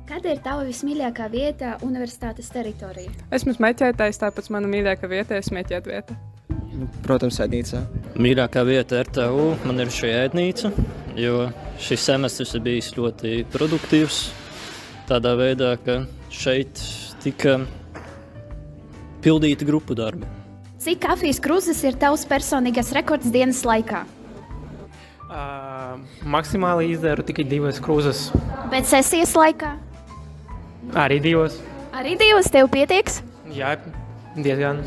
Kāda ir tava vismīļākā vieta universitātes teritorijā? Esmu smēķētājs, tāpēc mana mīļākā vieta ir smēķēt vieta. Protams, ēdnīcā. Mīļākā vieta RTU man ir šī ēdnīca, jo šis semestris ir bijis ļoti produktīvs. Tādā veidā, ka šeit tika pildīti grupu darbi. Cik kafijas krūzes ir tavs personīgais rekords dienas laikā? Maksimāli izdaru tikai 2 krūzes. Bet sesijas laikā? Arī 2. Arī 2 tev pietieks? Jā, diezgan.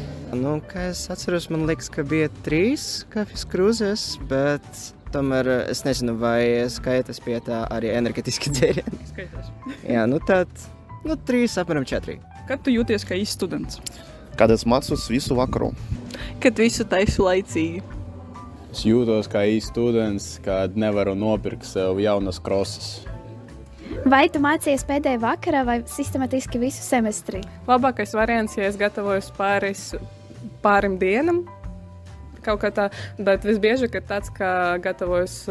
Kā es atceros, man liekas, ka bija 3 kafijas krūzes, bet tomēr es nezinu, vai skaitas pie tā arī energetiski dzērieni. Skaitās. Jā, tad 3, apmēram 4. Kad tu jūties kā īsts students? Kad es mācos visu vakaru. Kad visu taisu laicīgi. Es jūtos kā īsts students, kad nevaru nopirkt sev jaunas krosas. Vai tu mācies pēdējā vakarā vai sistematiski visu semestri? Labākais variants, ja es gatavojos pārim dienam, kaut kā tā, bet visbiežāk ir tāds, ka gatavojos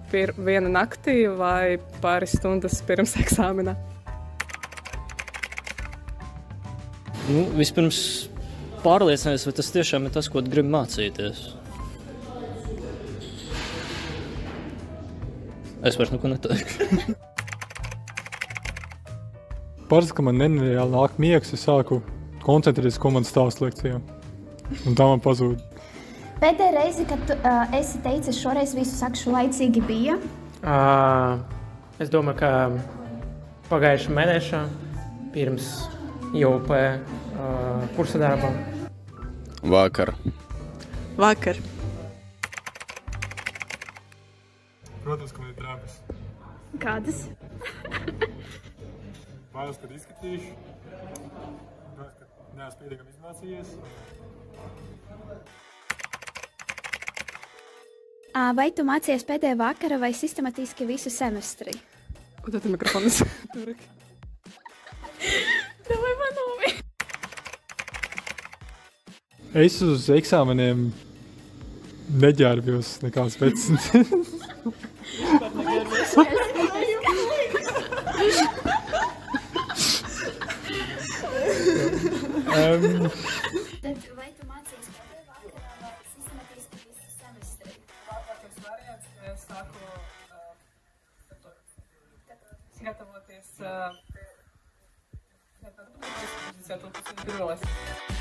viena naktī vai pāris stundas pirms eksāmena. Vispirms pārliecināties, vai tas tiešām ir tas, ko tu gribi mācīties. Es vairs neko neteikšu. Parasti, ka man nereāli nāk miegs, es sāku koncentrēties, ko man stāst lekcijā. Un tā man pazūd. Pēdējā reize, kad tu esi teicis, šoreiz visu sakšu laicīgi bija? Es domāju, ka pagājušā mēneša pirms JOP kursa darba. Vakar. Protams, ka man ir drābes. Kādas? Bailes, kad izskatīšu. Bailes, ka neesmu pietiekami izmācījies. Vai tu mācies pēdējā vakara vai sistematiski visu semestri? Ko tad ir mikrofonis? Davai manovi! Es uz eksāmeniem neģērbjos nekāds vecs. Tad vai tu mācies pēdējā vakarā vai sistematiski visu semestri? Labākais variants, ja es sāku gatavoties 14.